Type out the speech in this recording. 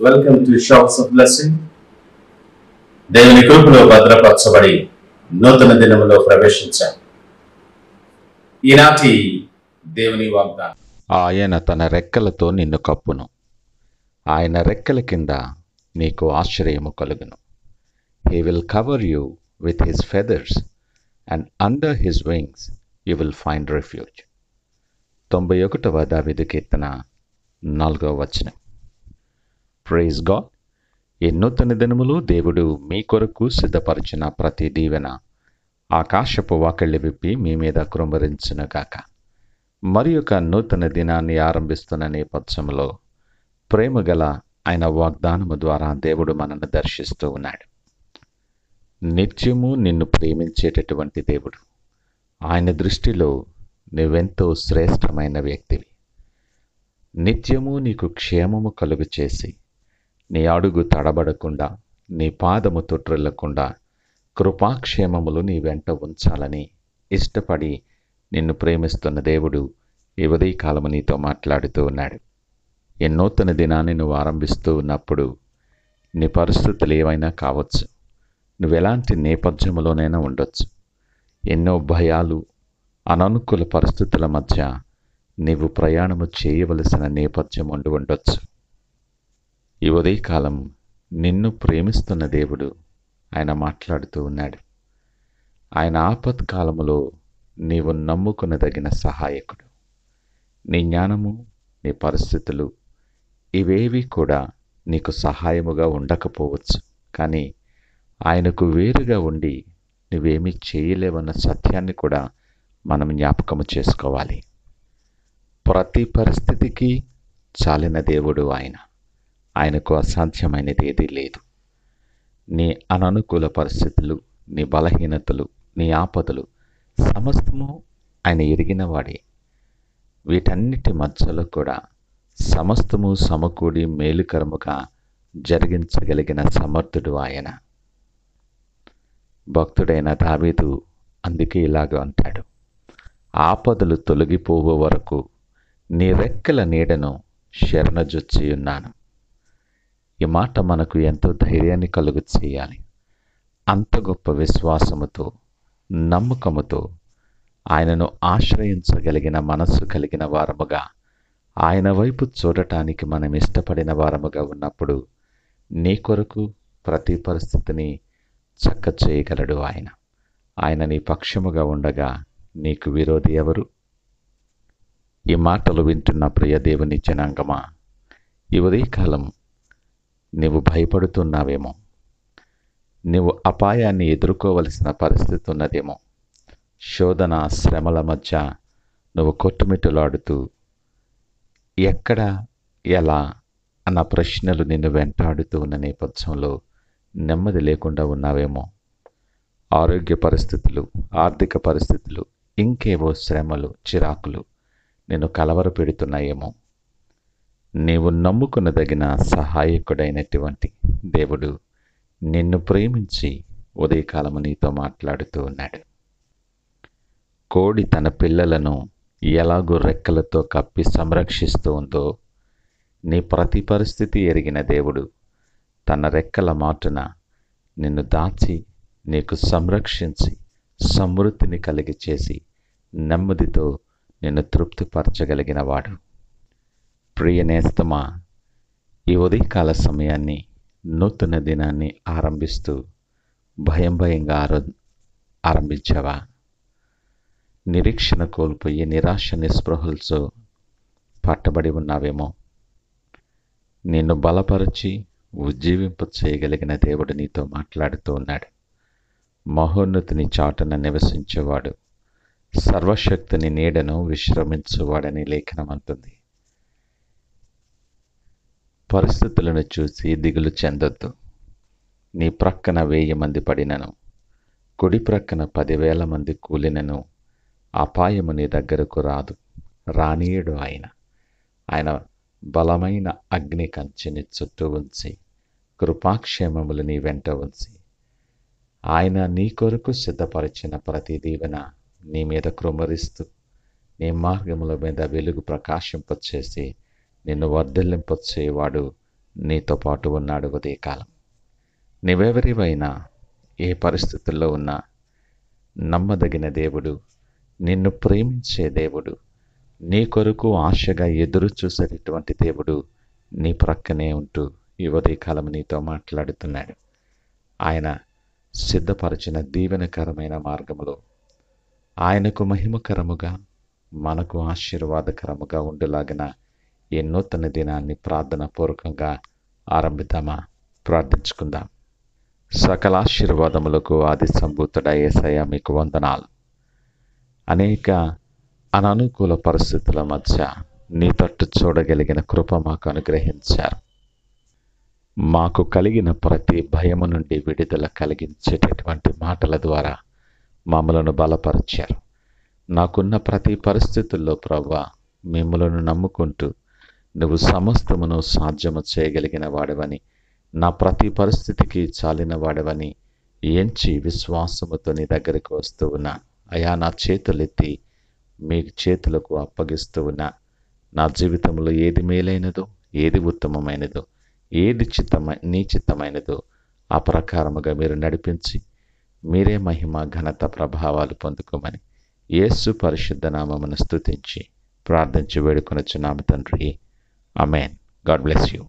Welcome to shops of blessing. దేవుని కృపలో భద్రపరచబడి నూతన దినములో ప్రవేశించాం. ఈనాటి దేవుని వాగ్దానం. ఆయన తన రెక్కలతో నిన్ను కప్పును, ఆయన రెక్కల కింద నీకు ఆశ్రయము కలుగును. He will cover you with his feathers and under his wings you will find refuge. 91వ దావీదు కీర్తన 4వ వచనం. Praise God. ఈ నూతన దినములు దేవుడు మీ కొరకు సిద్ధపరిచిన ప్రతి దీవెన ఆకాశపు వాకిళ్ళు విప్పి మీ మీద కృంభరించునుగాక. మరి ఒక నూతన దినాన్ని ఆరంభిస్తున్న నేపథ్యంలో ప్రేమగల ఆయన వాగ్దానము ద్వారా దేవుడు మనల్ని దర్శిస్తూ ఉన్నాడు. నిత్యము నిన్ను ప్రేమించేటటువంటి దేవుడు. ఆయన దృష్టిలో నువ్వెంతో శ్రేష్టమైన వ్యక్తివి. నిత్యము నీకు క్షేమము కలుగు చేసి, నీ అడుగు తడబడకుండా, నీ పాదము తొట్టిల్లకుండా కృపాక్షేమములు నీ వెంట ఉంచాలని ఇష్టపడి నిన్ను ప్రేమిస్తున్న దేవుడు ఈ ఉదయకాలము నీతో మాట్లాడుతూ ఉన్నాడు. ఈ నూతన దినాన్ని నువ్వు ఆరంభిస్తూ ఉన్నప్పుడు నీ పరిస్థితులు ఏవైనా కావచ్చు, నువ్వెలాంటి నేపథ్యంలోనైనా ఉండొచ్చు. ఎన్నో భయాలు, అననుకూల పరిస్థితుల మధ్య నీవు ప్రయాణము చేయవలసిన నేపథ్యం ఉండవచ్చు. ఈ ఉదయకాలం నిన్ను ప్రేమిస్తున్న దేవుడు ఆయన మాట్లాడుతూ ఉన్నాడు. ఆయన ఆపత్కాలములో నీవు నమ్ముకునదగిన సహాయకుడు. నీ జ్ఞానము, నీ పరిస్థితులు ఇవేవి కూడా నీకు సహాయముగా ఉండకపోవచ్చు, కానీ ఆయనకు వేరుగా ఉండి నువ్వేమీ చేయలేవన్న సత్యాన్ని కూడా మనం జ్ఞాపకము చేసుకోవాలి. ప్రతి పరిస్థితికి చాలిన దేవుడు ఆయన. ఆయనకు అసాధ్యమైనది ఏదీ లేదు. నీ అననుకూల పరిస్థితులు, నీ బలహీనతలు, నీ ఆపదలు సమస్తము ఆయన ఎరిగినవాడే. వీటన్నిటి మధ్యలో కూడా సమస్తము సమకూడి మేలుకరముగా జరిగించగలిగిన సమర్థుడు ఆయన. భక్తుడైన దావీదు అందుకే ఇలాగ అంటాడు, ఆపదలు తొలగిపోవు వరకు నీ రెక్కల నీడను శరణజొచ్చి ఉన్నాను. ఈ మాట మనకు ఎంతో ధైర్యాన్ని కలుగు చేయాలి. అంత గొప్ప విశ్వాసముతో, నమ్మకముతో ఆయనను ఆశ్రయించగలిగిన మనస్సు కలిగిన వారముగా, ఆయన వైపు చూడటానికి మనం ఇష్టపడిన వారముగా ఉన్నప్పుడు నీ కొరకు ప్రతి పరిస్థితిని చక్క చేయగలడు ఆయన. ఆయన నీ పక్షముగా ఉండగా నీకు విరోధి ఎవరు? ఈ మాటలు వింటున్న ప్రియ దేవుని జనాంగమా, ఈ ఉదయకాలం నీవు భయపడుతున్నావేమో, నీవు అపాయాన్ని ఎదుర్కోవలసిన పరిస్థితి ఉన్నదేమో, శోధన శ్రమల మధ్య నువ్వు కొట్టుమిట్టులాడుతూ ఎక్కడ ఎలా అన్న ప్రశ్నలు నిన్ను వెంటాడుతూ ఉన్న నేపథ్యంలో నెమ్మది లేకుండా ఉన్నావేమో. ఆరోగ్య పరిస్థితులు, ఆర్థిక పరిస్థితులు, ఇంకేవో శ్రమలు, చిరాకులు నిన్ను కలవరపెడుతున్నాయేమో. నీవు నమ్ముకునదగిన సహాయకుడైనటువంటి దేవుడు నిన్ను ప్రేమించి ఉదయకాలము నీతో మాట్లాడుతూ ఉన్నాడు. కోడి తన పిల్లలను ఎలాగో రెక్కలతో కప్పి సంరక్షిస్తూ ఉందో, నీ ప్రతి పరిస్థితి ఎరిగిన దేవుడు తన రెక్కల మాటున నిన్ను దాచి నీకు సంరక్షించి సమృద్ధిని కలిగి చేసి నెమ్మదితో నిన్ను తృప్తిపరచగలిగిన వాడు. ప్రియనేస్తమా, ఈ ఉదయకాల సమయాన్ని, నూతన దినాన్ని ఆరంభిస్తూ భయంగా ఆరంభించావా? నిరీక్షణ కోల్పోయి నిరాశ నిస్పృహలతో పట్టబడి ఉన్నావేమో. నిన్ను బలపరిచి ఉజ్జీవింప చేయగలిగిన దేవుడు నీతో మాట్లాడుతూ ఉన్నాడు. మహోన్నతిని చాటున నివసించేవాడు, సర్వశక్తిని నీడను విశ్రమించువాడని లేఖనం అంటుంది. పరిస్థితులను చూసి దిగులు చెందొద్దు. నీ ప్రక్కన 1000 మంది పడినను, కుడి ప్రక్కన 10,000 మంది కూలినను అపాయము నీ దగ్గరకు రాదు, రానీయుడు ఆయన. ఆయన బలమైన అగ్ని కంచెని చుట్టూ ఉంచి కృపాక్షేమములు నీ వెంట ఉంచి ఆయన నీ కొరకు సిద్ధపరిచిన ప్రతి దీవెన నీ మీద కృమ్మరిస్తూ నీ మార్గముల మీద వెలుగు ప్రకాశింపచేసి నిన్ను వర్ధిల్లింపచేవాడు నీతో పాటు ఉన్నాడు ఉదయకాలం. నీవెవరివైనా, ఏ పరిస్థితుల్లో ఉన్నా, నమ్మదగిన దేవుడు, నిన్ను ప్రేమించే దేవుడు, నీ కొరకు ఆశగా ఎదురు చూసేటటువంటి దేవుడు నీ ప్రక్కనే ఉంటూ ఈ ఉదయకాలం నీతో మాట్లాడుతున్నాడు. ఆయన సిద్ధపరిచిన దీవెనకరమైన మార్గములో ఆయనకు మహిమకరముగా, మనకు ఆశీర్వాదకరముగా ఉండులాగిన ఈ నూతన దినాన్ని ప్రార్థనాపూర్వకంగా ఆరంభిద్దామా? ప్రార్థించుకుందాం. సకల ఆశీర్వాదములకు ఆది సంభూతుడ యేసయ్య, మీకు వందనాలు. అనేక అననుకూల పరిస్థితుల మధ్య నీ తట్టు చూడగలిగిన కృప మాకు అనుగ్రహించారు. మాకు కలిగిన ప్రతి భయము నుండి విడుదల కలిగించేటటువంటి మాటల ద్వారా మమ్మలను బలపరిచారు. నాకున్న ప్రతి పరిస్థితుల్లో ప్రభువా, మిమ్మలను నమ్ముకుంటూ నువ్వు సమస్తమును సాధ్యము చేయగలిగిన వాడవని, నా ప్రతి పరిస్థితికి చాలిన వాడవని ఎంచి విశ్వాసముతో నీ దగ్గరికి వస్తూ ఉన్నా. అయా, నా చేతులెత్తి మీ చేతులకు అప్పగిస్తూ ఉన్నా. నా జీవితంలో ఏది మేలైనదో, ఏది ఉత్తమమైనదో, ఏది నీ చిత్తమైనదో ఆ ప్రకారముగా మీరు నడిపించి మీరే మహిమ, ఘనత, ప్రభావాలు పొందుకోమని యేసు పరిశుద్ధ నామమును స్తుతించి ప్రార్థించి వేడుకొనుచున్నాము తండ్రి. ఆమేన్. God bless you.